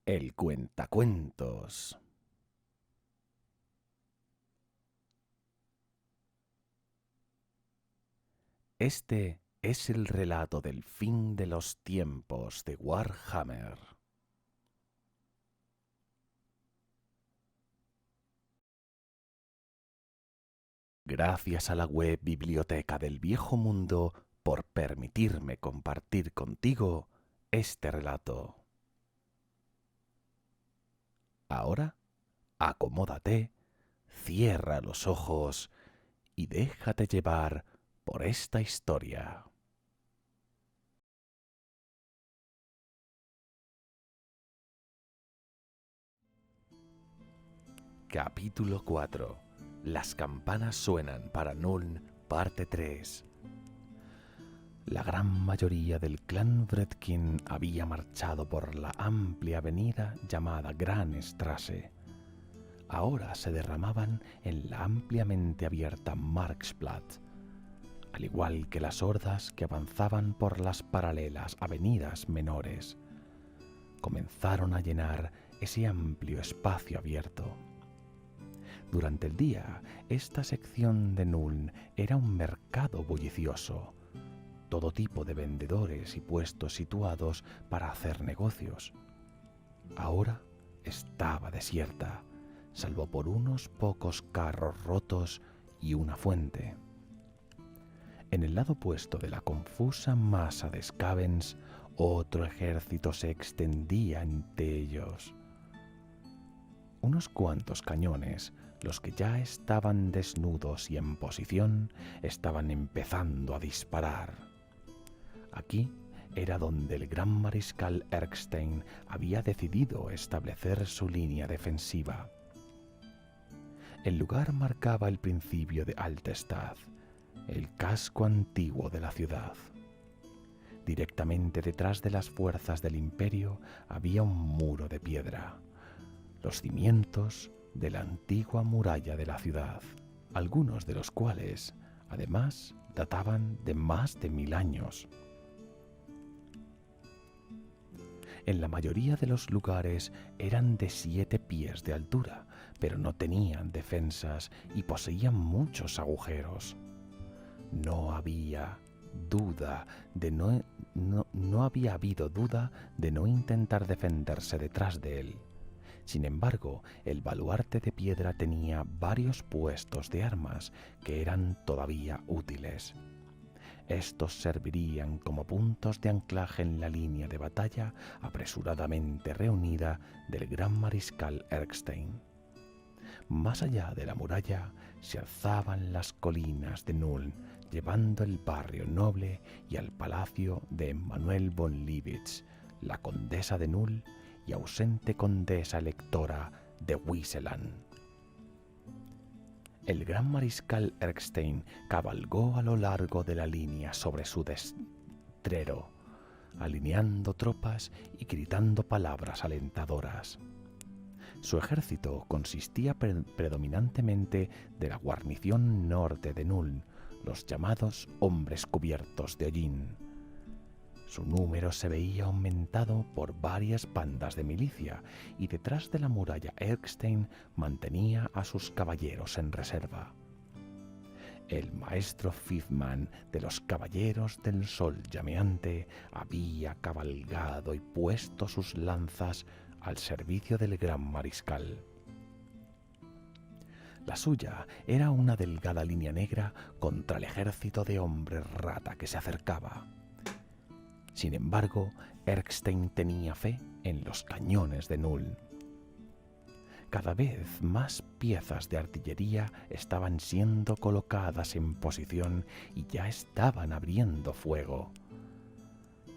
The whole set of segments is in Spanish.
El cuentacuentos. Este es el relato del fin de los tiempos de Warhammer. Gracias a la web Biblioteca del Viejo Mundo por permitirme compartir contigo este relato. Ahora, acomódate, cierra los ojos y déjate llevar por esta historia. Capítulo 4. Las campanas suenan para Nuln, parte 3. La gran mayoría del clan Vredkin había marchado por la amplia avenida llamada Gran Strasse. Ahora se derramaban en la ampliamente abierta Marktplatz, al igual que las hordas que avanzaban por las paralelas avenidas menores. Comenzaron a llenar ese amplio espacio abierto. Durante el día, esta sección de Nuln era un mercado bullicioso. Todo tipo de vendedores y puestos situados para hacer negocios. Ahora estaba desierta, salvo por unos pocos carros rotos y una fuente. En el lado opuesto de la confusa masa de Skavens, otro ejército se extendía ante ellos. Unos cuantos cañones, los que ya estaban desnudos y en posición, estaban empezando a disparar. Aquí era donde el gran mariscal Erskstein había decidido establecer su línea defensiva. El lugar marcaba el principio de Altestad, el casco antiguo de la ciudad. Directamente detrás de las fuerzas del imperio había un muro de piedra, los cimientos de la antigua muralla de la ciudad, algunos de los cuales, además, databan de más de 1000 años. En la mayoría de los lugares eran de 7 pies de altura, pero no tenían defensas y poseían muchos agujeros. No había habido duda de no intentar defenderse detrás de él. Sin embargo, el baluarte de piedra tenía varios puestos de armas que eran todavía útiles. Estos servirían como puntos de anclaje en la línea de batalla apresuradamente reunida del gran mariscal Erskstein. Más allá de la muralla se alzaban las colinas de Nuln, llevando el barrio noble y al palacio de Emmanuel von Liebitz, la condesa de Nuln y ausente condesa electora de Wisselan. El gran mariscal Erskstein cabalgó a lo largo de la línea sobre su destrero, alineando tropas y gritando palabras alentadoras. Su ejército consistía predominantemente de la guarnición norte de Nuln, los llamados hombres cubiertos de hollín. Su número se veía aumentado por varias bandas de milicia y detrás de la muralla Erskstein mantenía a sus caballeros en reserva. El maestro Fifman de los Caballeros del Sol Llameante había cabalgado y puesto sus lanzas al servicio del gran mariscal. La suya era una delgada línea negra contra el ejército de hombres rata que se acercaba. Sin embargo, Erskstein tenía fe en los cañones de Nuln. Cada vez más piezas de artillería estaban siendo colocadas en posición y ya estaban abriendo fuego.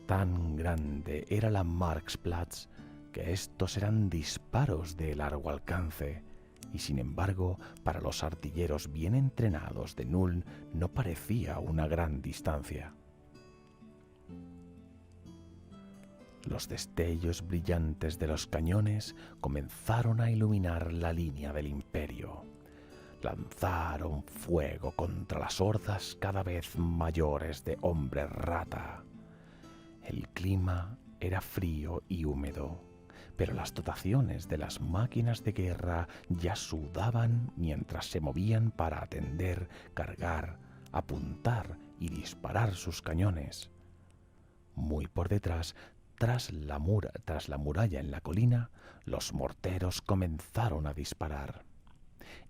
Tan grande era la Marktplatz que estos eran disparos de largo alcance, y sin embargo, para los artilleros bien entrenados de Nuln no parecía una gran distancia. Los destellos brillantes de los cañones comenzaron a iluminar la línea del imperio. Lanzaron fuego contra las hordas cada vez mayores de hombres rata. El clima era frío y húmedo. pero las dotaciones de las máquinas de guerra ya sudaban mientras se movían para atender, cargar, apuntar y disparar sus cañones. Muy por detrás, tras la muralla en la colina, los morteros comenzaron a disparar.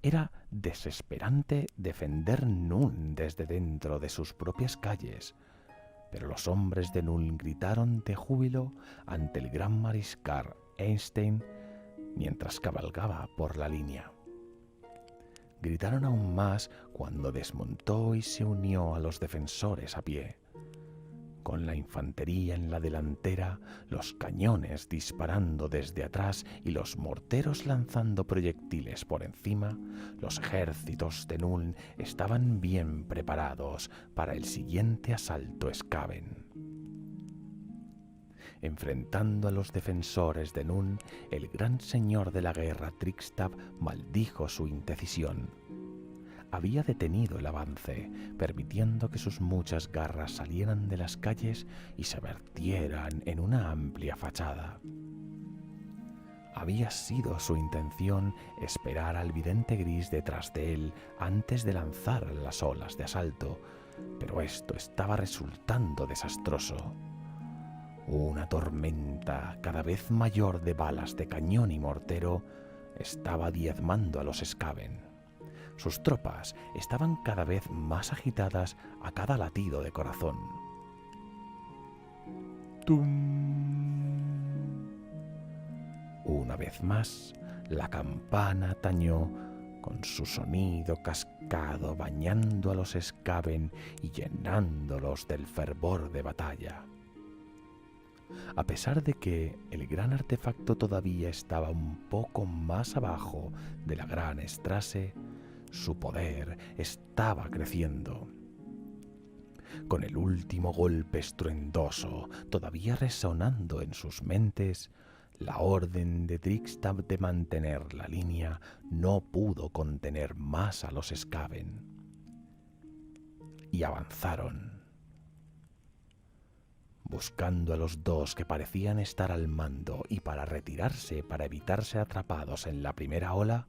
Era desesperante defender Nuln desde dentro de sus propias calles, pero los hombres de Nuln gritaron de júbilo ante el gran mariscal Einstein mientras cabalgaba por la línea. Gritaron aún más cuando desmontó y se unió a los defensores a pie. Con la infantería en la delantera, los cañones disparando desde atrás y los morteros lanzando proyectiles por encima, los ejércitos de Nuln estaban bien preparados para el siguiente asalto Skaven. Enfrentando a los defensores de Nuln, el gran señor de la guerra Trigstav maldijo su indecisión. Había detenido el avance, permitiendo que sus muchas garras salieran de las calles y se vertieran en una amplia fachada. Había sido su intención esperar al vidente gris detrás de él antes de lanzar las olas de asalto, pero esto estaba resultando desastroso. Una tormenta cada vez mayor de balas de cañón y mortero estaba diezmando a los Skaven. Sus tropas estaban cada vez más agitadas a cada latido de corazón. ¡Tum! Una vez más, la campana tañó con su sonido cascado, bañando a los Skaven y llenándolos del fervor de batalla. A pesar de que el gran artefacto todavía estaba un poco más abajo de la gran Strasse, su poder estaba creciendo. Con el último golpe estruendoso todavía resonando en sus mentes, la orden de Trigstav de mantener la línea no pudo contener más a los Skaven. Y avanzaron. Buscando a los dos que parecían estar al mando y para retirarse para evitarse atrapados en la primera ola,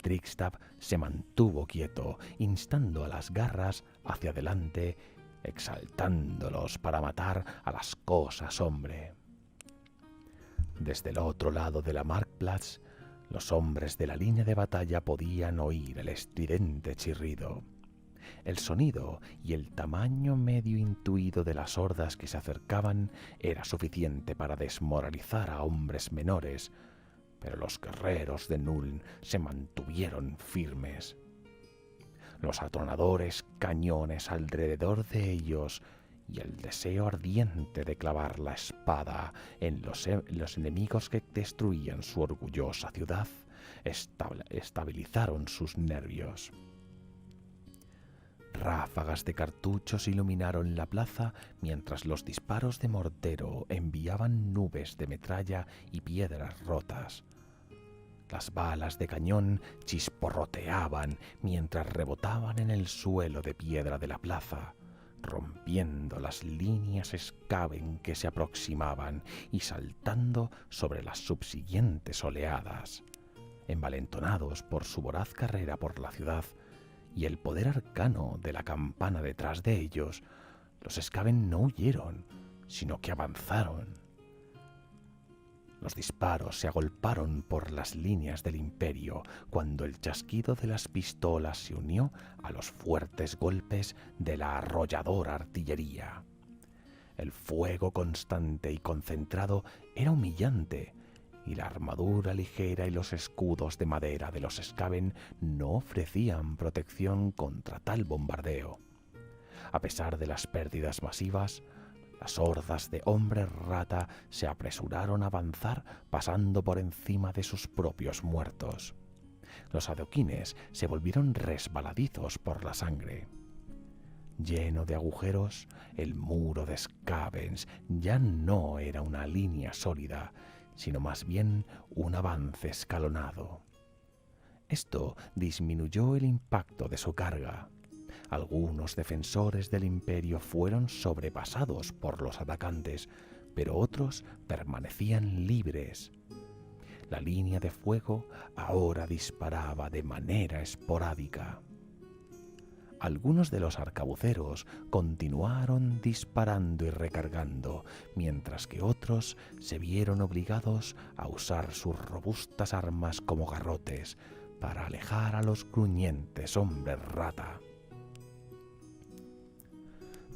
Trigstav se mantuvo quieto, instando a las garras hacia adelante, exaltándolos para matar a las cosas hombre. Desde el otro lado de la Marktplatz, los hombres de la línea de batalla podían oír el estridente chirrido. El sonido y el tamaño medio intuido de las hordas que se acercaban era suficiente para desmoralizar a hombres menores, pero los guerreros de Nuln se mantuvieron firmes. Los atronadores cañones alrededor de ellos y el deseo ardiente de clavar la espada en los enemigos que destruían su orgullosa ciudad estabilizaron sus nervios. Ráfagas de cartuchos iluminaron la plaza mientras los disparos de mortero enviaban nubes de metralla y piedras rotas. Las balas de cañón chisporroteaban mientras rebotaban en el suelo de piedra de la plaza, rompiendo las líneas Skaven que se aproximaban y saltando sobre las subsiguientes oleadas. Envalentonados por su voraz carrera por la ciudad y el poder arcano de la campana detrás de ellos, los Skaven no huyeron, sino que avanzaron. Los disparos se agolparon por las líneas del Imperio cuando el chasquido de las pistolas se unió a los fuertes golpes de la arrolladora artillería. El fuego constante y concentrado era humillante, y la armadura ligera y los escudos de madera de los Skaven no ofrecían protección contra tal bombardeo. A pesar de las pérdidas masivas, las hordas de hombres rata se apresuraron a avanzar pasando por encima de sus propios muertos. Los adoquines se volvieron resbaladizos por la sangre. Lleno de agujeros, el muro de Skavens ya no era una línea sólida, sino más bien un avance escalonado. Esto disminuyó el impacto de su carga. Algunos defensores del Imperio fueron sobrepasados por los atacantes, pero otros permanecían libres. La línea de fuego ahora disparaba de manera esporádica. Algunos de los arcabuceros continuaron disparando y recargando, mientras que otros se vieron obligados a usar sus robustas armas como garrotes para alejar a los gruñentes hombres rata.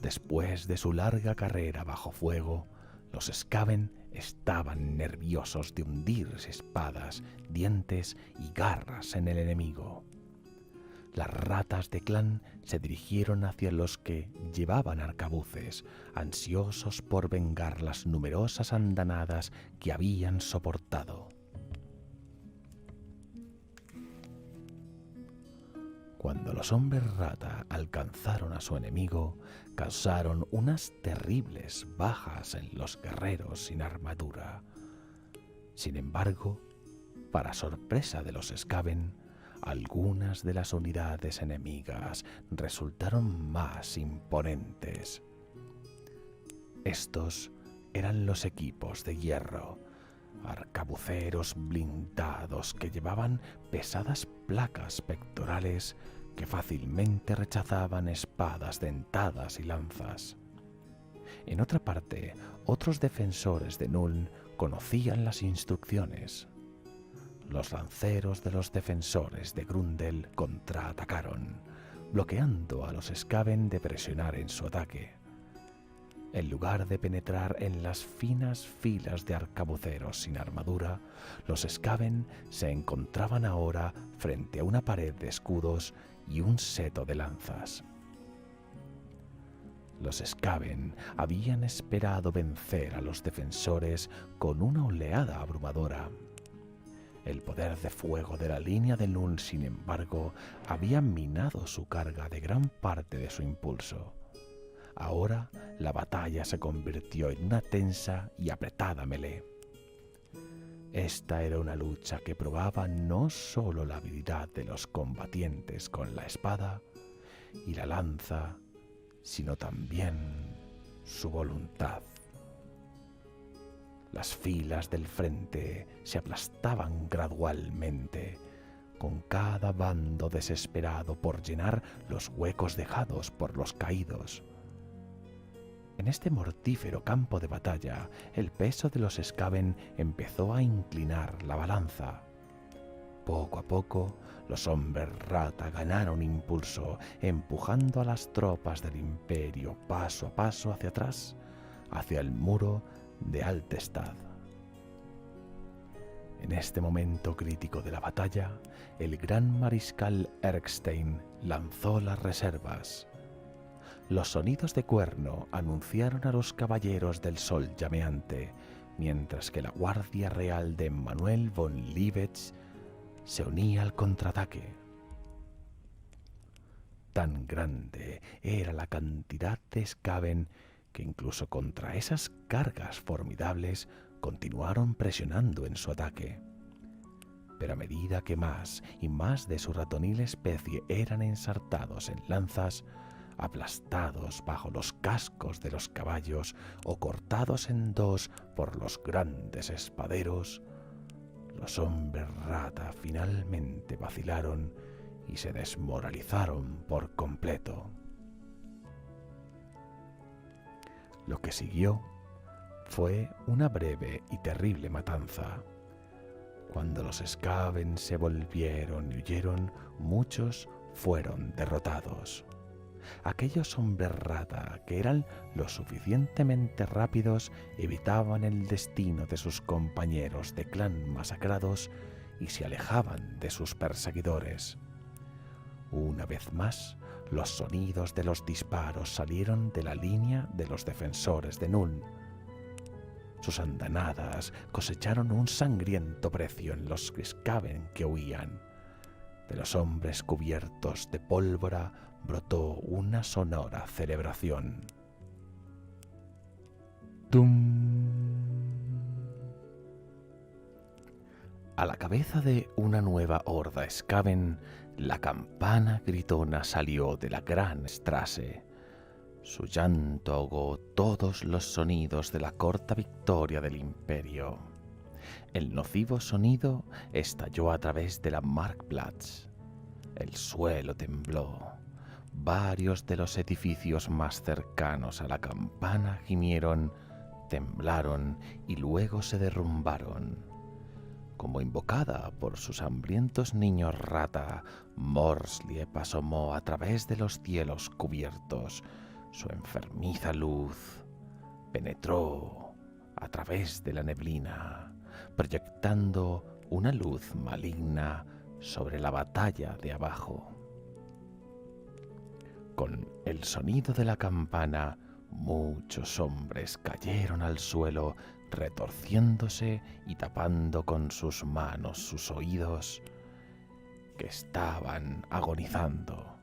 Después de su larga carrera bajo fuego, los Skaven estaban nerviosos de hundir espadas, dientes y garras en el enemigo. Las ratas de clan se dirigieron hacia los que llevaban arcabuces, ansiosos por vengar las numerosas andanadas que habían soportado. Cuando los hombres rata alcanzaron a su enemigo, causaron unas terribles bajas en los guerreros sin armadura. Sin embargo, para sorpresa de los Skaven, algunas de las unidades enemigas resultaron más imponentes. Estos eran los equipos de hierro, arcabuceros blindados que llevaban pesadas placas pectorales que fácilmente rechazaban espadas dentadas y lanzas. En otra parte, otros defensores de Nuln conocían las instrucciones. Los lanceros de los defensores de Grundel contraatacaron, bloqueando a los Skaven de presionar en su ataque. En lugar de penetrar en las finas filas de arcabuceros sin armadura, los Skaven se encontraban ahora frente a una pared de escudos y un seto de lanzas. Los Skaven habían esperado vencer a los defensores con una oleada abrumadora. El poder de fuego de la línea de Nuln, sin embargo, había minado su carga de gran parte de su impulso. Ahora la batalla se convirtió en una tensa y apretada melee. Esta era una lucha que probaba no solo la habilidad de los combatientes con la espada y la lanza, sino también su voluntad. Las filas del frente se aplastaban gradualmente, con cada bando desesperado por llenar los huecos dejados por los caídos. En este mortífero campo de batalla, el peso de los Skaven empezó a inclinar la balanza. Poco a poco, los hombres rata ganaron impulso, empujando a las tropas del Imperio paso a paso hacia atrás, hacia el muro de Altenstad. En este momento crítico de la batalla, el gran mariscal Erskstein lanzó las reservas. Los sonidos de cuerno anunciaron a los caballeros del sol llameante, mientras que la Guardia Real de Emmanuel von Liebetz se unía al contraataque. Tan grande era la cantidad de Skaven que incluso contra esas cargas formidables continuaron presionando en su ataque. Pero a medida que más y más de su ratonil especie eran ensartados en lanzas, aplastados bajo los cascos de los caballos o cortados en dos por los grandes espaderos, los hombres rata finalmente vacilaron y se desmoralizaron por completo. Lo que siguió fue una breve y terrible matanza. Cuando los Skaven se volvieron y huyeron, muchos fueron derrotados. Aquellos hombres rata que eran lo suficientemente rápidos evitaban el destino de sus compañeros de clan masacrados y se alejaban de sus perseguidores. Una vez más, los sonidos de los disparos salieron de la línea de los defensores de Nuln. Sus andanadas cosecharon un sangriento precio en los Skaven que huían. De los hombres cubiertos de pólvora brotó una sonora celebración. ¡Tum! A la cabeza de una nueva horda Skaven, la campana gritona salió de la gran Strasse. Su llanto ahogó todos los sonidos de la corta victoria del Imperio. El nocivo sonido estalló a través de la Marktplatz. El suelo tembló. Varios de los edificios más cercanos a la campana gimieron, temblaron y luego se derrumbaron. Como invocada por sus hambrientos niños rata, Morsliep asomó a través de los cielos cubiertos. Su enfermiza luz penetró a través de la neblina, proyectando una luz maligna sobre la batalla de abajo. Con el sonido de la campana, muchos hombres cayeron al suelo, retorciéndose y tapando con sus manos sus oídos, que estaban agonizando.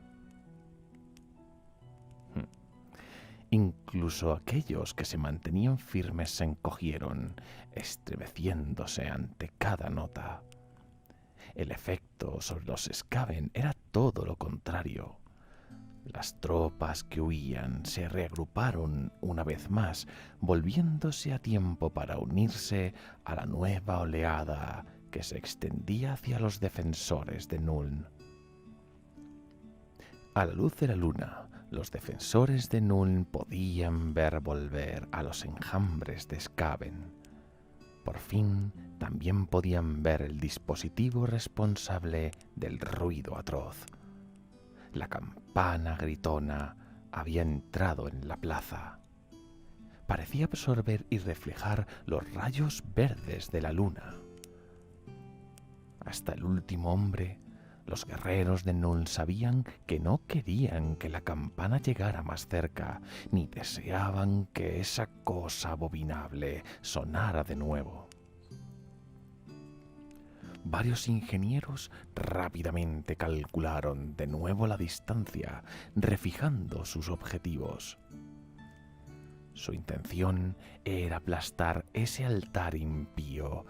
Incluso aquellos que se mantenían firmes se encogieron, estremeciéndose ante cada nota. El efecto sobre los Skaven era todo lo contrario. Las tropas que huían se reagruparon una vez más, volviéndose a tiempo para unirse a la nueva oleada que se extendía hacia los defensores de Nuln. A la luz de la luna, los defensores de Nuln podían ver volver a los enjambres de Skaven. Por fin, también podían ver el dispositivo responsable del ruido atroz. La campana gritona había entrado en la plaza. Parecía absorber y reflejar los rayos verdes de la luna. Hasta el último hombre, los guerreros de Nuln sabían que no querían que la campana llegara más cerca, ni deseaban que esa cosa abominable sonara de nuevo. Varios ingenieros rápidamente calcularon de nuevo la distancia, refijando sus objetivos. Su intención era aplastar ese altar impío,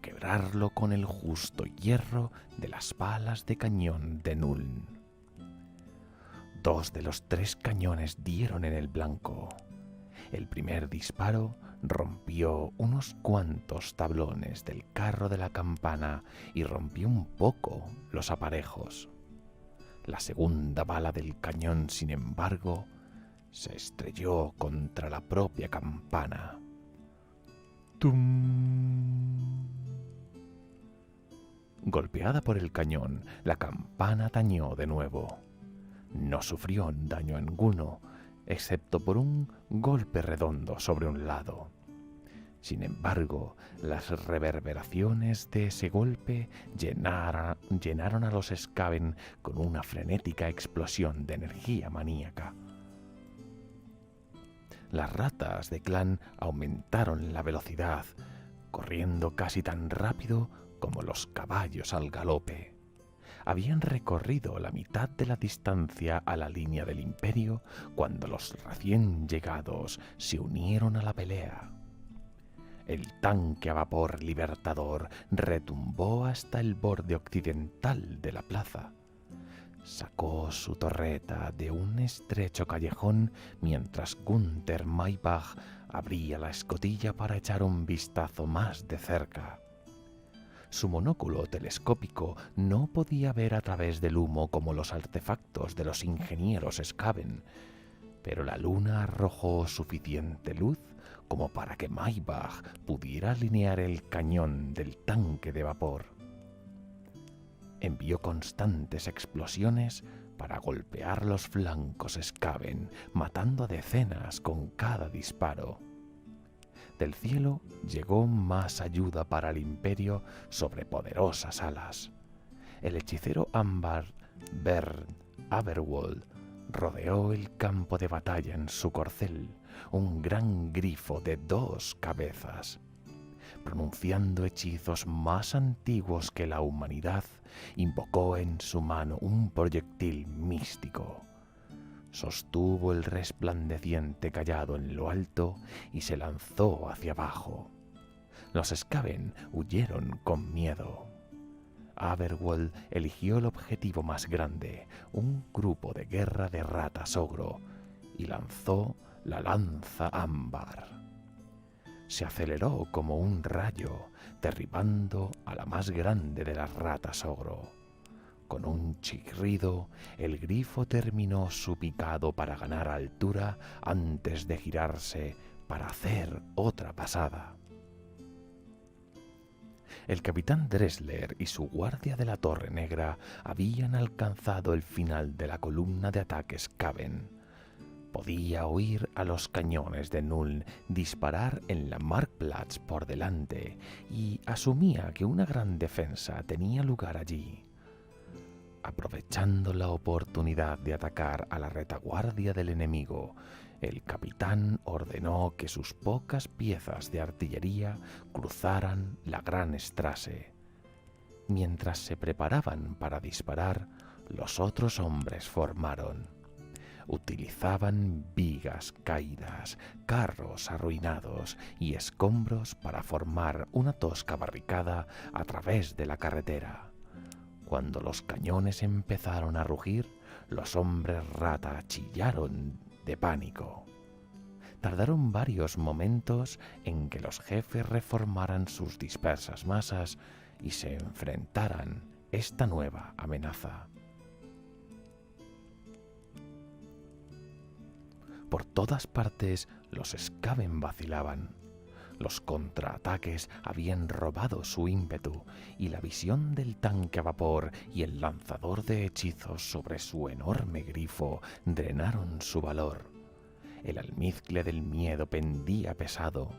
quebrarlo con el justo hierro de las balas de cañón de Nuln. 2 de los 3 cañones dieron en el blanco. El primer disparo rompió unos cuantos tablones del carro de la campana y rompió un poco los aparejos. La segunda bala del cañón, sin embargo, se estrelló contra la propia campana. ¡Tum! Golpeada por el cañón, la campana tañó de nuevo. No sufrió daño alguno, excepto por un golpe redondo sobre un lado. Sin embargo, las reverberaciones de ese golpe llenaron a los Skaven con una frenética explosión de energía maníaca. Las ratas de clan aumentaron la velocidad, corriendo casi tan rápido como los caballos al galope. Habían recorrido la mitad de la distancia a la línea del Imperio cuando los recién llegados se unieron a la pelea. El tanque a vapor libertador retumbó hasta el borde occidental de la plaza. Sacó su torreta de un estrecho callejón mientras Gunther Maybach abría la escotilla para echar un vistazo más de cerca. Su monóculo telescópico no podía ver a través del humo como los artefactos de los ingenieros Skaven, pero la luna arrojó suficiente luz como para que Maybach pudiera alinear el cañón del tanque de vapor. Envió constantes explosiones para golpear los flancos Skaven, matando a decenas con cada disparo. Del cielo llegó más ayuda para el Imperio sobre poderosas alas. El hechicero ámbar Bernd Aberwold rodeó el campo de batalla en su corcel, un gran grifo de 2 cabezas. Pronunciando hechizos más antiguos que la humanidad, invocó en su mano un proyectil místico. Sostuvo el resplandeciente cayado en lo alto y se lanzó hacia abajo. Los Skaven huyeron con miedo. Aberwold eligió el objetivo más grande, un grupo de guerra de ratas ogro, y lanzó la lanza ámbar. se aceleró como un rayo, derribando a la más grande de las ratas ogro. Con un chirrido, el grifo terminó su picado para ganar altura antes de girarse para hacer otra pasada. El capitán Dressler y su guardia de la Torre Negra habían alcanzado el final de la columna de ataques Caven. Podía oír a los cañones de Nuln disparar en la Marktplatz por delante y asumía que una gran defensa tenía lugar allí. Aprovechando la oportunidad de atacar a la retaguardia del enemigo, el capitán ordenó que sus pocas piezas de artillería cruzaran la Gran Strasse. Mientras se preparaban para disparar, los otros hombres formaron. Utilizaban vigas caídas, carros arruinados y escombros para formar una tosca barricada a través de la carretera. Cuando los cañones empezaron a rugir, los hombres rata chillaron de pánico. Tardaron varios momentos en que los jefes reformaran sus dispersas masas y se enfrentaran esta nueva amenaza. Por todas partes los Skaven vacilaban. Los contraataques habían robado su ímpetu y la visión del tanque a vapor y el lanzador de hechizos sobre su enorme grifo drenaron su valor. El almizcle del miedo pendía pesado.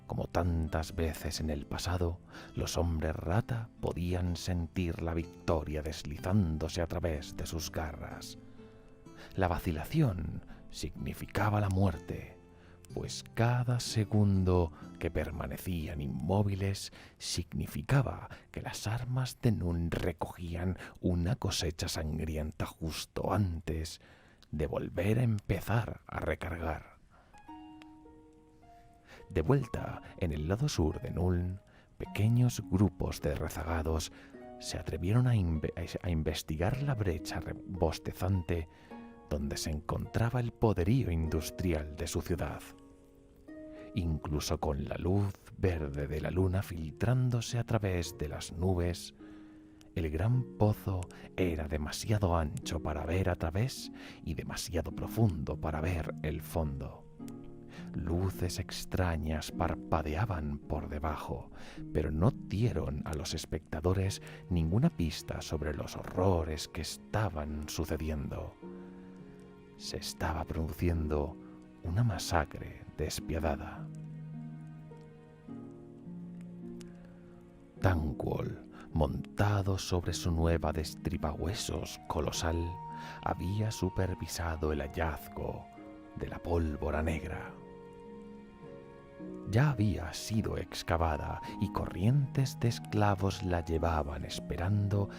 Como tantas veces en el pasado, los hombres rata podían sentir la victoria deslizándose a través de sus garras. La vacilación significaba la muerte, pues cada segundo que permanecían inmóviles significaba que las armas de Nuln recogían una cosecha sangrienta justo antes de volver a empezar a recargar. De vuelta en el lado sur de Nuln, pequeños grupos de rezagados se atrevieron a investigar la brecha bostezante donde se encontraba el poderío industrial de su ciudad. Incluso con la luz verde de la luna filtrándose a través de las nubes, el gran pozo era demasiado ancho para ver a través y demasiado profundo para ver el fondo. Luces extrañas parpadeaban por debajo, pero no dieron a los espectadores ninguna pista sobre los horrores que estaban sucediendo. Se estaba produciendo una masacre despiadada. Tanquol, montado sobre su nueva destripahuesos colosal, había supervisado el hallazgo de la pólvora negra. Ya había sido excavada y corrientes de esclavos la llevaban esperando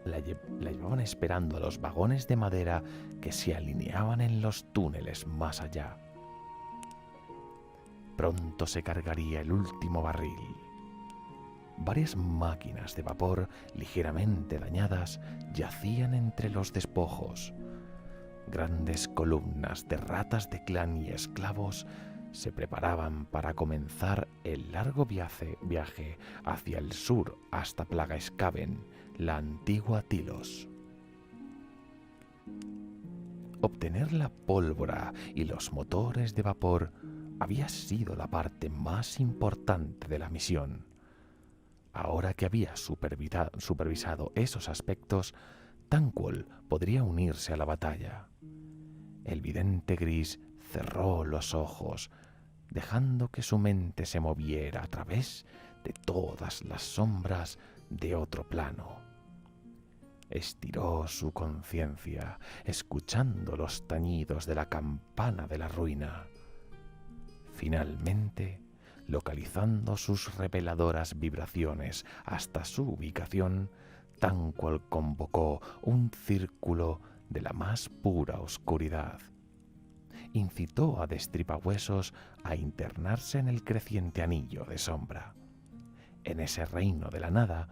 a los vagones de madera que se alineaban en los túneles más allá. Pronto se cargaría el último barril. Varias máquinas de vapor ligeramente dañadas yacían entre los despojos. Grandes columnas de ratas de clan y esclavos se preparaban para comenzar el largo viaje hacia el sur hasta Plaga Skaven, la antigua Tilos. Obtener la pólvora y los motores de vapor había sido la parte más importante de la misión. Ahora que había supervisado esos aspectos, Tanquol podría unirse a la batalla. El vidente gris cerró los ojos, dejando que su mente se moviera a través de todas las sombras de otro plano. Estiró su conciencia, escuchando los tañidos de la campana de la ruina. Finalmente, localizando sus reveladoras vibraciones hasta su ubicación, Tanquol convocó un círculo de la más pura oscuridad. Incitó a Destripahuesos a internarse en el creciente anillo de sombra. En ese reino de la nada,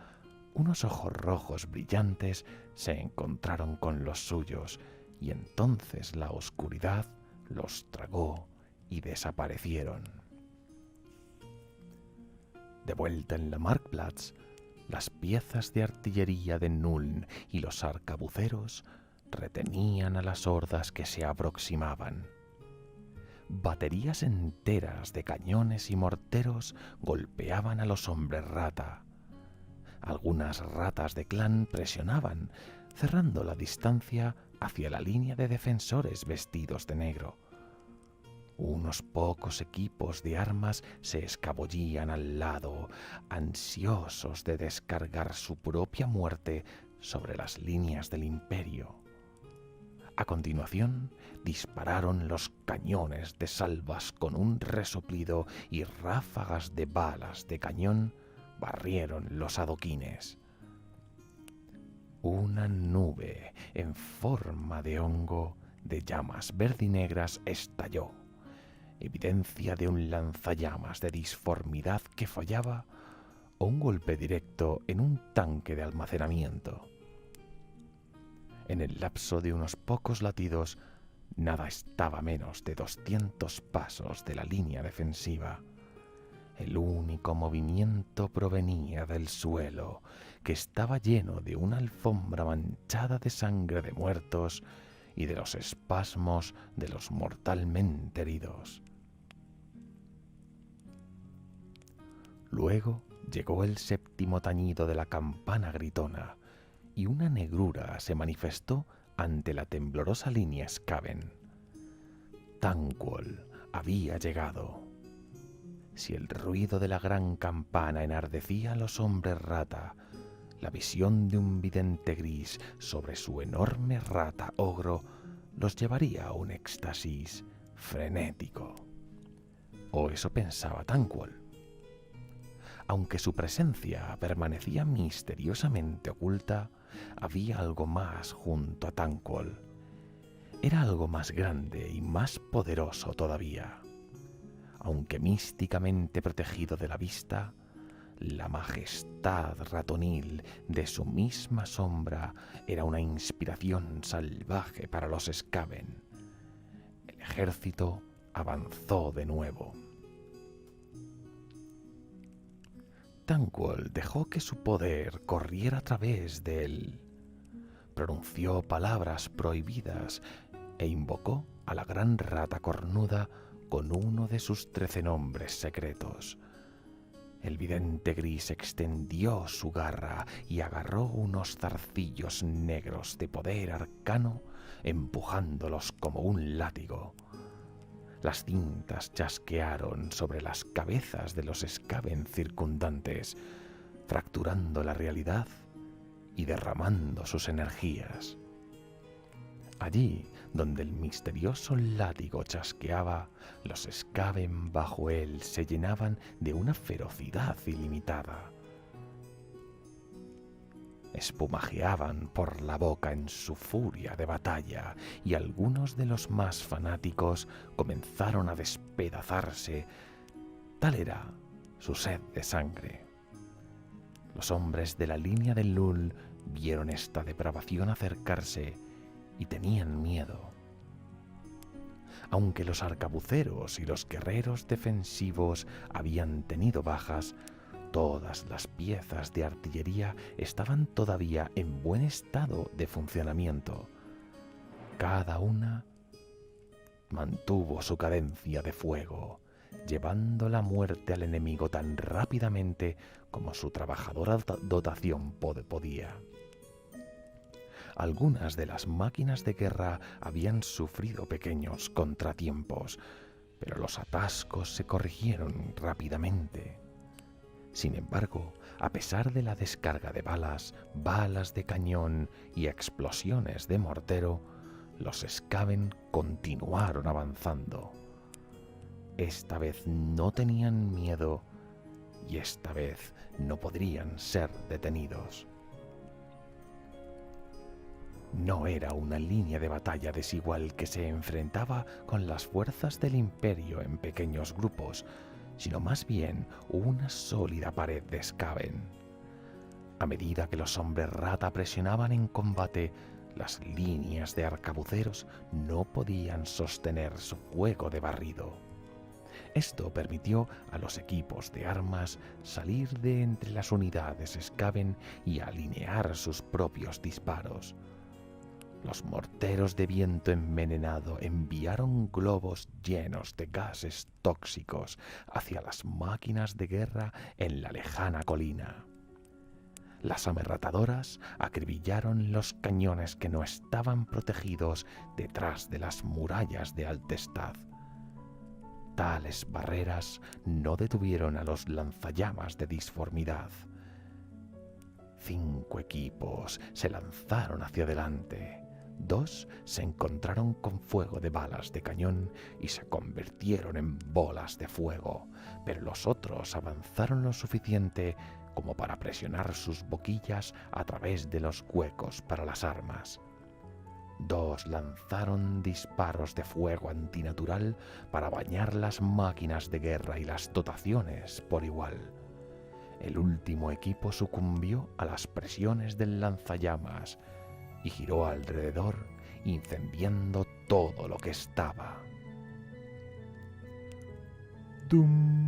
unos ojos rojos brillantes se encontraron con los suyos y entonces la oscuridad los tragó y desaparecieron. De vuelta en la Marktplatz, las piezas de artillería de Nuln y los arcabuceros retenían a las hordas que se aproximaban. Baterías enteras de cañones y morteros golpeaban a los hombres rata. Algunas ratas de clan presionaban, cerrando la distancia hacia la línea de defensores vestidos de negro. Unos pocos equipos de armas se escabullían al lado, ansiosos de descargar su propia muerte sobre las líneas del imperio. A continuación, dispararon los cañones de salvas con un resoplido y ráfagas de balas de cañón barrieron los adoquines. Una nube en forma de hongo de llamas verdinegras estalló, evidencia de un lanzallamas de disformidad que fallaba o un golpe directo en un tanque de almacenamiento. En el lapso de unos pocos latidos, nada estaba a menos de 200 pasos de la línea defensiva. El único movimiento provenía del suelo, que estaba lleno de una alfombra manchada de sangre de muertos y de los espasmos de los mortalmente heridos. Luego llegó el séptimo tañido de la campana gritona, y una negrura se manifestó ante la temblorosa línea Skaven. Thanquol había llegado. Si el ruido de la gran campana enardecía a los hombres rata, la visión de un vidente gris sobre su enorme rata ogro los llevaría a un éxtasis frenético. O eso pensaba Thanquol. Aunque su presencia permanecía misteriosamente oculta, había algo más junto a Thanquol. Era algo más grande y más poderoso todavía. Aunque místicamente protegido de la vista, la majestad ratonil de su misma sombra era una inspiración salvaje para los Skaven. El ejército avanzó de nuevo. Thanquol dejó que su poder corriera a través de él. Pronunció palabras prohibidas e invocó a la gran rata cornuda con uno de sus 13 nombres secretos. El vidente gris extendió su garra y agarró unos zarcillos negros de poder arcano, empujándolos como un látigo. Las cintas chasquearon sobre las cabezas de los Skaven circundantes, fracturando la realidad y derramando sus energías. Allí donde el misterioso látigo chasqueaba, los Skaven bajo él se llenaban de una ferocidad ilimitada. Espumajeaban por la boca en su furia de batalla, y algunos de los más fanáticos comenzaron a despedazarse. Tal era su sed de sangre. Los hombres de la línea del Lul vieron esta depravación acercarse y tenían miedo. Aunque los arcabuceros y los guerreros defensivos habían tenido bajas, todas las piezas de artillería estaban todavía en buen estado de funcionamiento. Cada una mantuvo su cadencia de fuego, llevando la muerte al enemigo tan rápidamente como su trabajadora dotación podía. Algunas de las máquinas de guerra habían sufrido pequeños contratiempos, pero los atascos se corrigieron rápidamente. Sin embargo, a pesar de la descarga de balas de cañón y explosiones de mortero, los Skaven continuaron avanzando. Esta vez no tenían miedo y esta vez no podrían ser detenidos. No era una línea de batalla desigual que se enfrentaba con las fuerzas del Imperio en pequeños grupos, sino más bien una sólida pared de Skaven. A medida que los hombres rata presionaban en combate, las líneas de arcabuceros no podían sostener su fuego de barrido. Esto permitió a los equipos de armas salir de entre las unidades Skaven y alinear sus propios disparos. Los morteros de viento envenenado enviaron globos llenos de gases tóxicos hacia las máquinas de guerra en la lejana colina. Las ametralladoras acribillaron los cañones que no estaban protegidos detrás de las murallas de Altestad. Tales barreras no detuvieron a los lanzallamas de disformidad. 5 equipos se lanzaron hacia adelante. 2 se encontraron con fuego de balas de cañón y se convirtieron en bolas de fuego, pero los otros avanzaron lo suficiente como para presionar sus boquillas a través de los huecos para las armas. 2 lanzaron disparos de fuego antinatural para bañar las máquinas de guerra y las dotaciones por igual. El último equipo sucumbió a las presiones del lanzallamas y giró alrededor, incendiando todo lo que estaba. ¡Tum!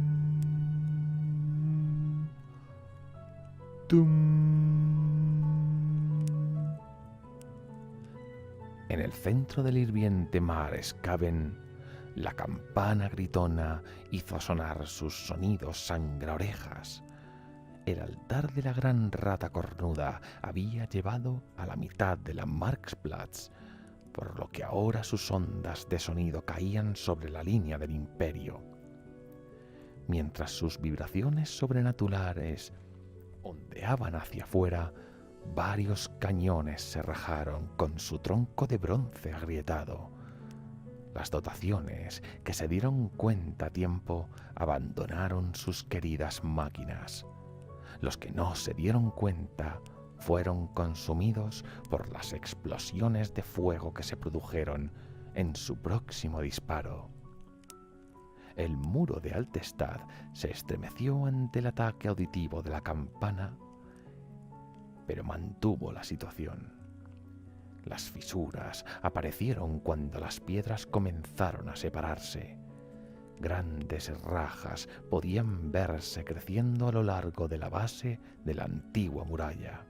¡Tum! En el centro del hirviente mar Skaven, la campana gritona hizo sonar sus sonidos sangraorejas. El altar de la gran rata cornuda había llevado a la mitad de la Marktplatz, por lo que ahora sus ondas de sonido caían sobre la línea del imperio. Mientras sus vibraciones sobrenaturales ondeaban hacia afuera, varios cañones se rajaron con su tronco de bronce agrietado. Las dotaciones, que se dieron cuenta a tiempo, abandonaron sus queridas máquinas. Los que no se dieron cuenta fueron consumidos por las explosiones de fuego que se produjeron en su próximo disparo. El muro de Altestad se estremeció ante el ataque auditivo de la campana, pero mantuvo la situación. Las fisuras aparecieron cuando las piedras comenzaron a separarse. Grandes rajas podían verse creciendo a lo largo de la base de la antigua muralla.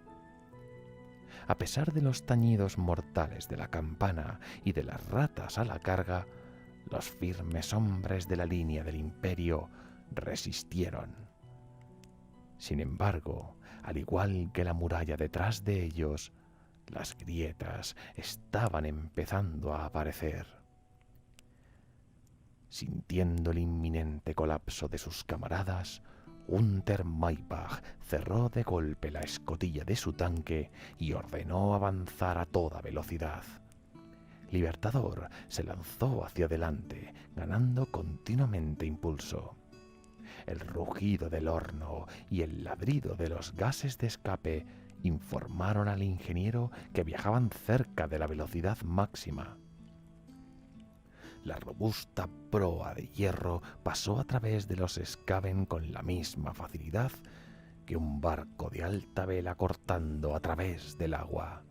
A pesar de los tañidos mortales de la campana y de las ratas a la carga, los firmes hombres de la línea del imperio resistieron. Sin embargo, al igual que la muralla detrás de ellos, las grietas estaban empezando a aparecer. Sintiendo el inminente colapso de sus camaradas, Gunther Maybach cerró de golpe la escotilla de su tanque y ordenó avanzar a toda velocidad. Libertador se lanzó hacia adelante, ganando continuamente impulso. El rugido del horno y el ladrido de los gases de escape informaron al ingeniero que viajaban cerca de la velocidad máxima. La robusta proa de hierro pasó a través de los Skaven con la misma facilidad que un barco de alta vela cortando a través del agua.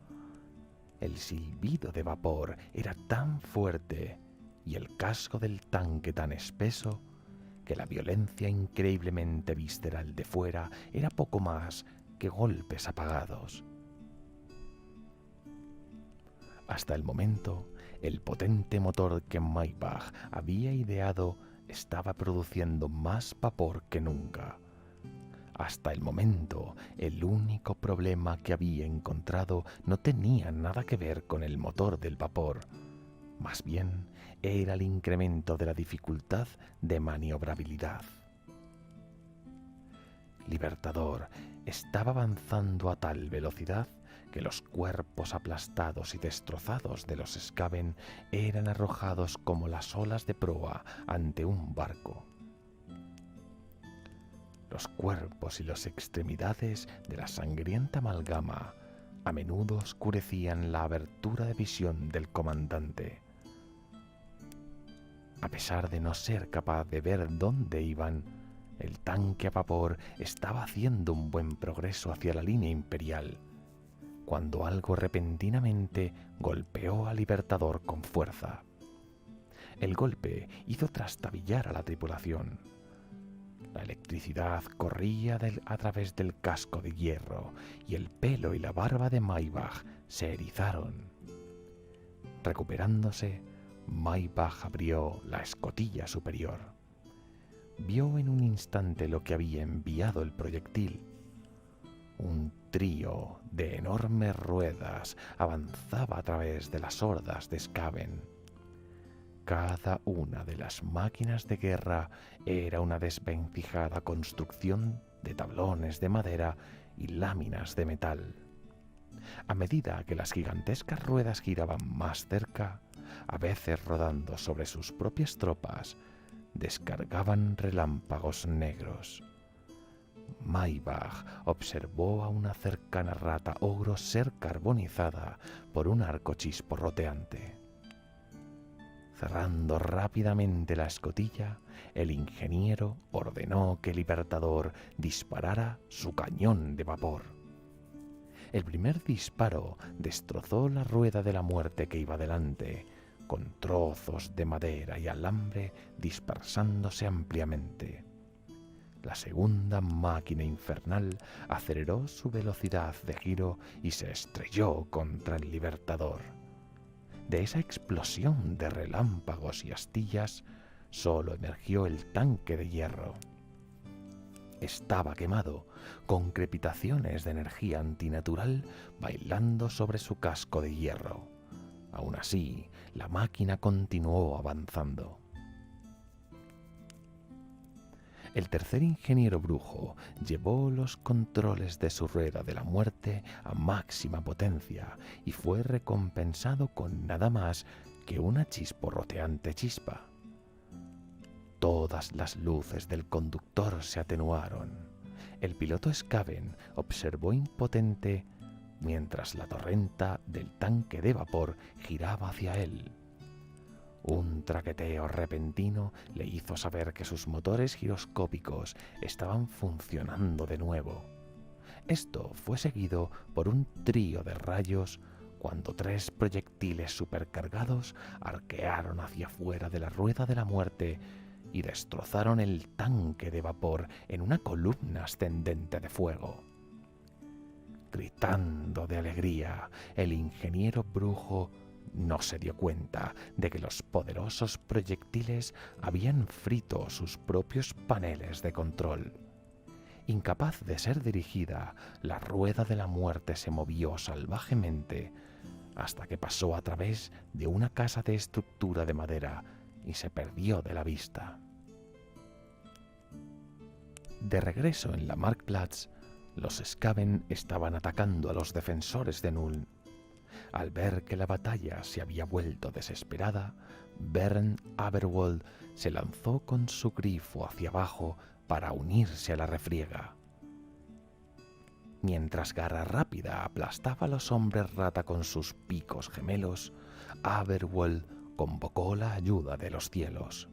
El silbido de vapor era tan fuerte y el casco del tanque tan espeso que la violencia increíblemente visceral de fuera era poco más que golpes apagados. Hasta el momento, el potente motor que Maybach había ideado estaba produciendo más vapor que nunca. Hasta el momento, el único problema que había encontrado no tenía nada que ver con el motor del vapor. Más bien, era el incremento de la dificultad de maniobrabilidad. Libertador estaba avanzando a tal velocidad que los cuerpos aplastados y destrozados de los Skaven eran arrojados como las olas de proa ante un barco. Los cuerpos y las extremidades de la sangrienta amalgama a menudo oscurecían la abertura de visión del comandante. A pesar de no ser capaz de ver dónde iban, el tanque a vapor estaba haciendo un buen progreso hacia la línea imperial, cuando algo repentinamente golpeó al Libertador con fuerza. El golpe hizo trastabillar a la tripulación. La electricidad corría a través del casco de hierro y el pelo y la barba de Maybach se erizaron. Recuperándose, Maybach abrió la escotilla superior. Vio en un instante lo que había enviado el proyectil. Un trío de enormes ruedas avanzaba a través de las hordas de Skaven. Cada una de las máquinas de guerra era una desvencijada construcción de tablones de madera y láminas de metal. A medida que las gigantescas ruedas giraban más cerca, a veces rodando sobre sus propias tropas, descargaban relámpagos negros. Maybach observó a una cercana rata ogro ser carbonizada por un arco chisporroteante. Cerrando rápidamente la escotilla, el ingeniero ordenó que el Libertador disparara su cañón de vapor. El primer disparo destrozó la rueda de la muerte que iba delante, con trozos de madera y alambre dispersándose ampliamente. La segunda máquina infernal aceleró su velocidad de giro y se estrelló contra el Libertador. De esa explosión de relámpagos y astillas solo emergió el tanque de hierro. Estaba quemado, con crepitaciones de energía antinatural bailando sobre su casco de hierro. Aún así, la máquina continuó avanzando. El tercer ingeniero brujo llevó los controles de su rueda de la muerte a máxima potencia y fue recompensado con nada más que una chisporroteante chispa. Todas las luces del conductor se atenuaron. El piloto Skaven observó impotente mientras la torrenta del tanque de vapor giraba hacia él. Un traqueteo repentino le hizo saber que sus motores giroscópicos estaban funcionando de nuevo. Esto fue seguido por un trío de rayos cuando 3 proyectiles supercargados arquearon hacia afuera de la rueda de la muerte y destrozaron el tanque de vapor en una columna ascendente de fuego. Gritando de alegría, el ingeniero brujo no se dio cuenta de que los poderosos proyectiles habían frito sus propios paneles de control. Incapaz de ser dirigida, la rueda de la muerte se movió salvajemente hasta que pasó a través de una casa de estructura de madera y se perdió de la vista. De regreso en la Marktplatz, los Skaven estaban atacando a los defensores de Nuln. Al ver que la batalla se había vuelto desesperada, Bern Aberwold se lanzó con su grifo hacia abajo para unirse a la refriega. Mientras Garra Rápida aplastaba a los hombres rata con sus picos gemelos, Aberwold convocó la ayuda de los cielos.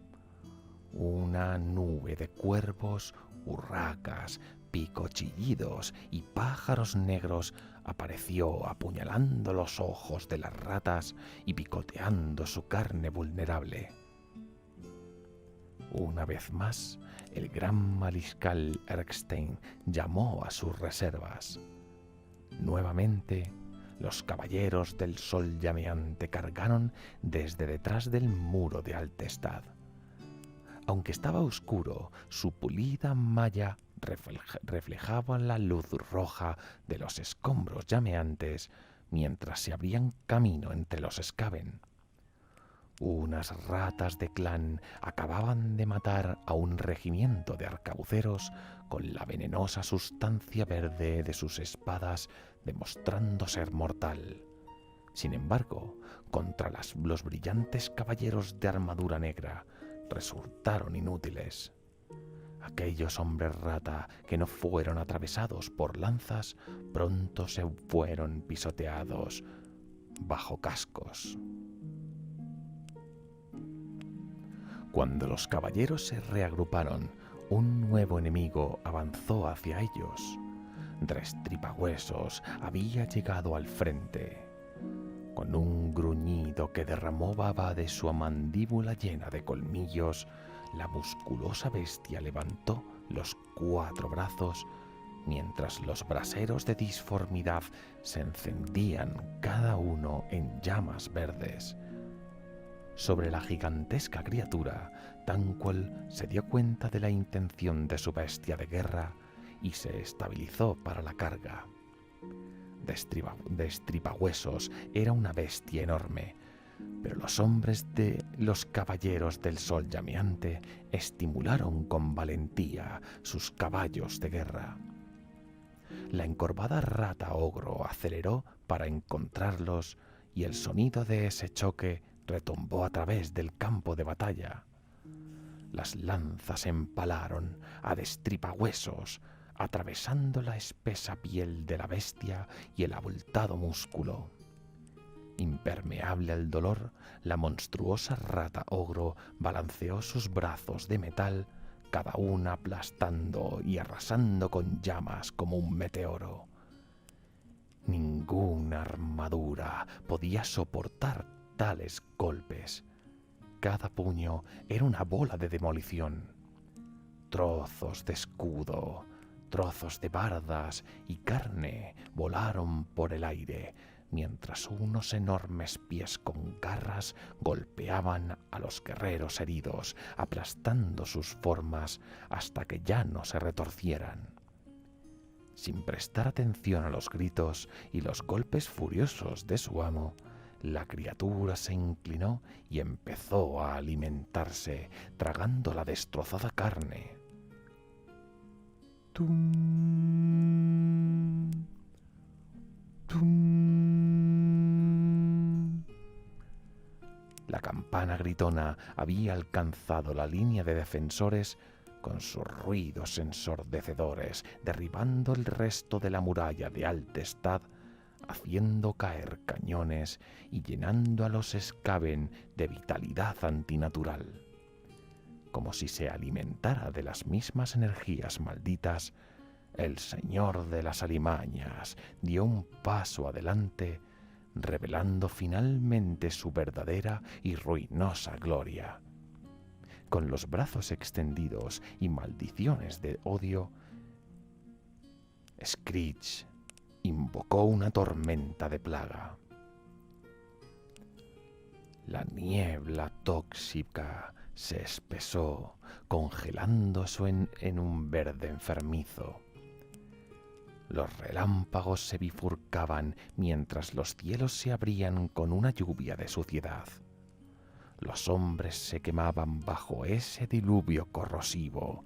Una nube de cuervos, urracas, picochillidos y pájaros negros apareció apuñalando los ojos de las ratas y picoteando su carne vulnerable. Una vez más, el gran mariscal Erskine llamó a sus reservas. Nuevamente, los caballeros del sol llameante cargaron desde detrás del muro de Altestad. Aunque estaba oscuro, su pulida malla reflejaba la luz roja de los escombros llameantes mientras se abrían camino entre los Skaven. Unas ratas de clan acababan de matar a un regimiento de arcabuceros con la venenosa sustancia verde de sus espadas demostrando ser mortal. Sin embargo, contra los brillantes caballeros de armadura negra resultaron inútiles. Aquellos hombres rata que no fueron atravesados por lanzas pronto se fueron pisoteados bajo cascos. Cuando los caballeros se reagruparon, un nuevo enemigo avanzó hacia ellos. Destripahuesos había llegado al frente. Con un gruñido que derramó baba de su mandíbula llena de colmillos, la musculosa bestia levantó los 4 brazos mientras los braseros de disformidad se encendían cada uno en llamas verdes. Sobre la gigantesca criatura, Tanquil se dio cuenta de la intención de su bestia de guerra y se estabilizó para la carga. Destripahuesos era una bestia enorme, pero los hombres de los caballeros del sol llameante estimularon con valentía sus caballos de guerra. La encorvada rata ogro aceleró para encontrarlos y el sonido de ese choque retumbó a través del campo de batalla. Las lanzas empalaron a Destripahuesos, atravesando la espesa piel de la bestia y el abultado músculo. Impermeable al dolor, la monstruosa rata ogro balanceó sus brazos de metal, cada una aplastando y arrasando con llamas como un meteoro. Ninguna armadura podía soportar tales golpes. Cada puño era una bola de demolición. Trozos de escudo, trozos de bardas y carne volaron por el aire, mientras unos enormes pies con garras golpeaban a los guerreros heridos, aplastando sus formas hasta que ya no se retorcieran. Sin prestar atención a los gritos y los golpes furiosos de su amo, la criatura se inclinó y empezó a alimentarse, tragando la destrozada carne. ¡Tum! ¡Tum! La campana gritona había alcanzado la línea de defensores con sus ruidos ensordecedores, derribando el resto de la muralla de Altestad, haciendo caer cañones y llenando a los Skaven de vitalidad antinatural. Como si se alimentara de las mismas energías malditas, el señor de las alimañas dio un paso adelante, revelando finalmente su verdadera y ruinosa gloria. Con los brazos extendidos y maldiciones de odio, Screech invocó una tormenta de plaga. La niebla tóxica se espesó, congelándose en un verde enfermizo. Los relámpagos se bifurcaban mientras los cielos se abrían con una lluvia de suciedad. Los hombres se quemaban bajo ese diluvio corrosivo.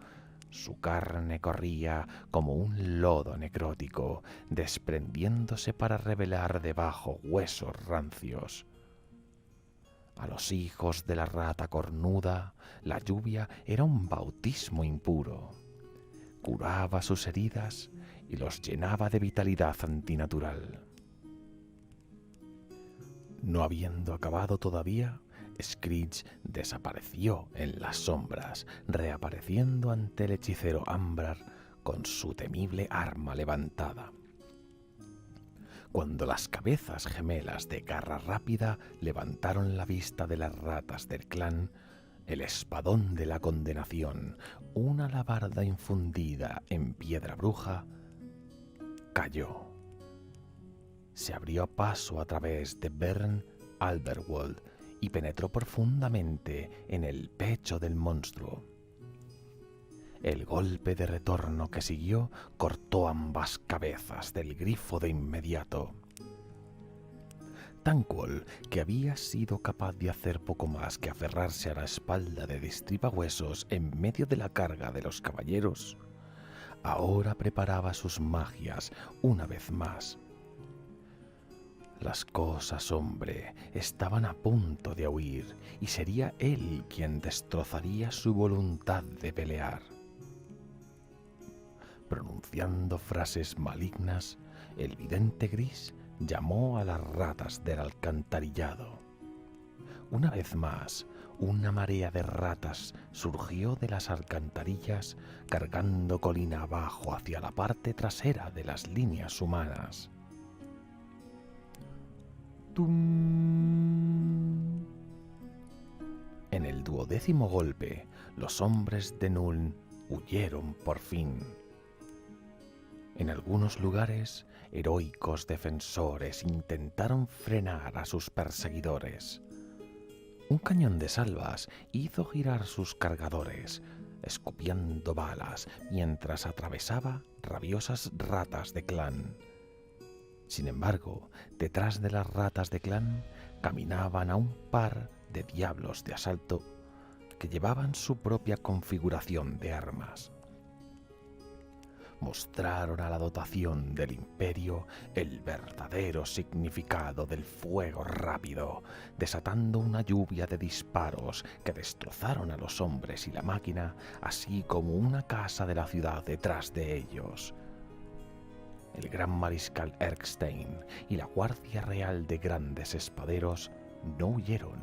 Su carne corría como un lodo necrótico, desprendiéndose para revelar debajo huesos rancios. A los hijos de la rata cornuda, la lluvia era un bautismo impuro. Curaba sus heridas y los llenaba de vitalidad antinatural. No habiendo acabado todavía, Screech desapareció en las sombras, reapareciendo ante el hechicero Ambrar con su temible arma levantada. Cuando las cabezas gemelas de Garra Rápida levantaron la vista de las ratas del clan, el espadón de la condenación, una alabarda infundida en piedra bruja, cayó. Se abrió paso a través de Bern Alberwold y penetró profundamente en el pecho del monstruo. El golpe de retorno que siguió cortó ambas cabezas del grifo de inmediato. Tanquil, que había sido capaz de hacer poco más que aferrarse a la espalda de Destripahuesos en medio de la carga de los caballeros, ahora preparaba sus magias una vez más. Las cosas, hombre, estaban a punto de huir y sería él quien destrozaría su voluntad de pelear. Pronunciando frases malignas, el vidente gris llamó a las ratas del alcantarillado. Una vez más, una marea de ratas surgió de las alcantarillas, cargando colina abajo hacia la parte trasera de las líneas humanas. ¡Tum! En el 12º golpe, los hombres de Nuln huyeron por fin. En algunos lugares, heroicos defensores intentaron frenar a sus perseguidores. Un cañón de salvas hizo girar sus cargadores, escupiendo balas mientras atravesaba rabiosas ratas de clan. Sin embargo, detrás de las ratas de clan caminaban a un par de diablos de asalto que llevaban su propia configuración de armas. Mostraron a la dotación del imperio el verdadero significado del fuego rápido, desatando una lluvia de disparos que destrozaron a los hombres y la máquina, así como una casa de la ciudad detrás de ellos. El gran mariscal Erskstein y la guardia real de grandes espaderos no huyeron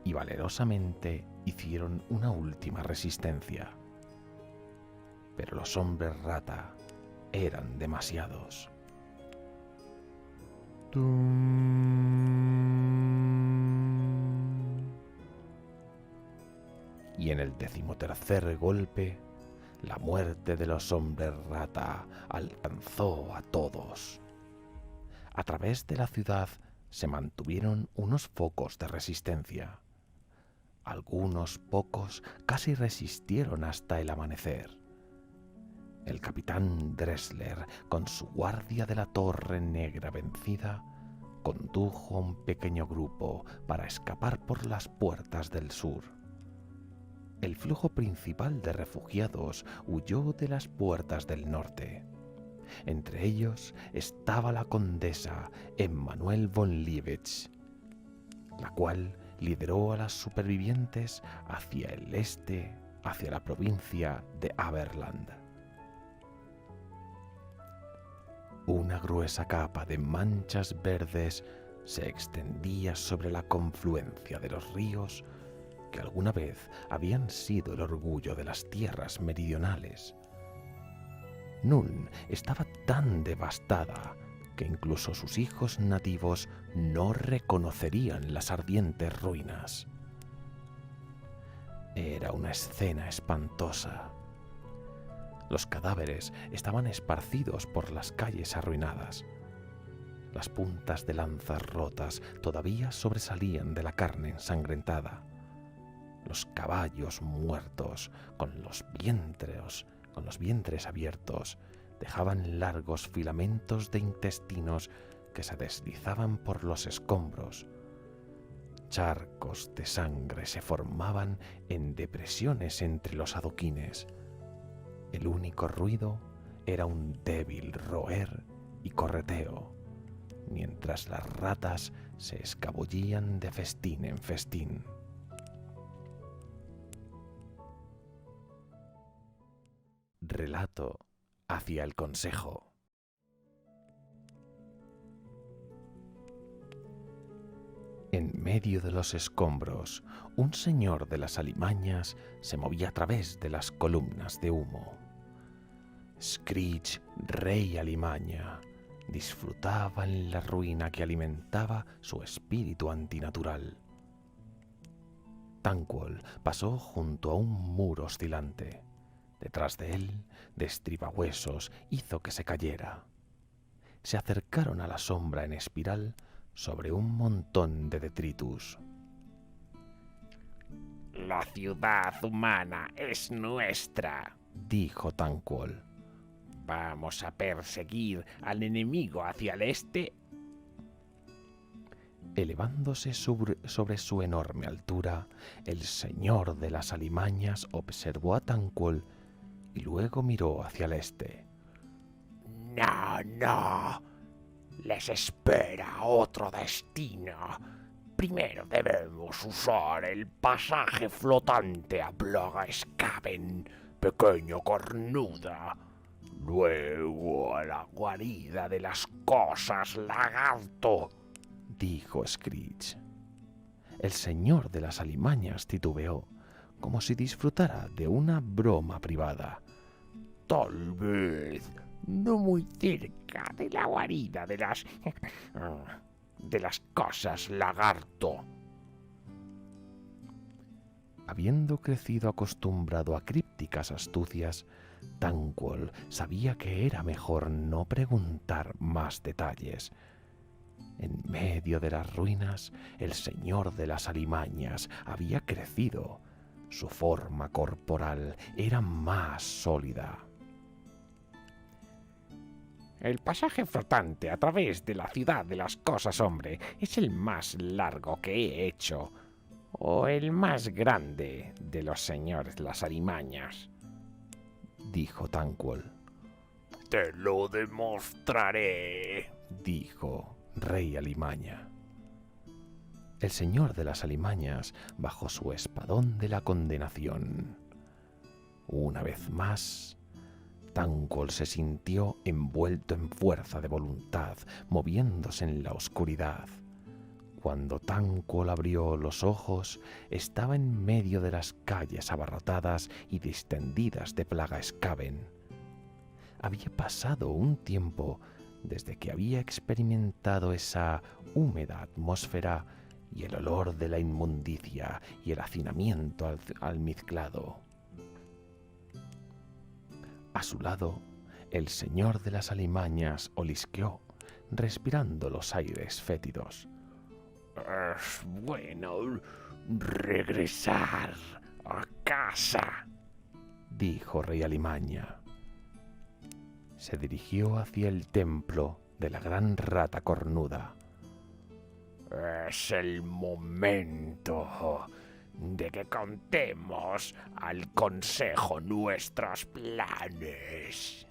y valerosamente hicieron una última resistencia. Pero los hombres rata eran demasiados. Y en el 13º golpe, la muerte de los hombres rata alcanzó a todos. A través de la ciudad se mantuvieron unos focos de resistencia. Algunos pocos casi resistieron hasta el amanecer. El capitán Dressler, con su guardia de la Torre Negra vencida, condujo a un pequeño grupo para escapar por las puertas del sur. El flujo principal de refugiados huyó de las puertas del norte. Entre ellos estaba la condesa Emmanuel von Liebig, la cual lideró a las supervivientes hacia el este, hacia la provincia de Aberland. Una gruesa capa de manchas verdes se extendía sobre la confluencia de los ríos que alguna vez habían sido el orgullo de las tierras meridionales. Nuln estaba tan devastada que incluso sus hijos nativos no reconocerían las ardientes ruinas. Era una escena espantosa. Los cadáveres estaban esparcidos por las calles arruinadas. Las puntas de lanzas rotas todavía sobresalían de la carne ensangrentada. Los caballos muertos, con los vientres abiertos, dejaban largos filamentos de intestinos que se deslizaban por los escombros. Charcos de sangre se formaban en depresiones entre los adoquines. El único ruido era un débil roer y correteo, mientras las ratas se escabullían de festín en festín. Relato hacia el consejo. En medio de los escombros, un señor de las alimañas se movía a través de las columnas de humo. Screech, rey alimaña, disfrutaba en la ruina que alimentaba su espíritu antinatural. Tanquol pasó junto a un muro oscilante. Detrás de él, Destribahuesos hizo que se cayera. Se acercaron a la sombra en espiral sobre un montón de detritus. La ciudad humana es nuestra, dijo Tanquol. Vamos a perseguir al enemigo hacia el este. Elevándose sobre su enorme altura, el señor de las alimañas observó a Tanquol y luego miró hacia el este. No. Les espera otro destino. Primero debemos usar el pasaje flotante a Plaga Skaven, pequeño cornuda. Luego a la guarida de las cosas lagarto, dijo Screech. El señor de las alimañas titubeó, como si disfrutara de una broma privada. Tal vez no muy cerca de la guarida de las... de las cosas, lagarto. Habiendo crecido acostumbrado a crípticas astucias, Tanquol sabía que era mejor no preguntar más detalles. En medio de las ruinas, el señor de las alimañas había crecido. Su forma corporal era más sólida. El pasaje flotante a través de la ciudad de las cosas, hombre, es el más largo que he hecho, o el más grande de los señores de las alimañas, dijo Tanquol. Te lo demostraré, dijo Rey Alimaña. El señor de las alimañas bajó su espadón de la condenación. Una vez más, Tanquol se sintió envuelto en fuerza de voluntad, moviéndose en la oscuridad. Cuando Tanquol abrió los ojos, estaba en medio de las calles abarrotadas y distendidas de plaga Skaven. Había pasado un tiempo desde que había experimentado esa húmeda atmósfera y el olor de la inmundicia y el hacinamiento almizclado. A su lado, el señor de las alimañas olisqueó, respirando los aires fétidos. Es bueno regresar a casa, dijo Rey Alimaña. Se dirigió hacia el templo de la gran rata cornuda. Es el momento de que contemos al consejo nuestros planes.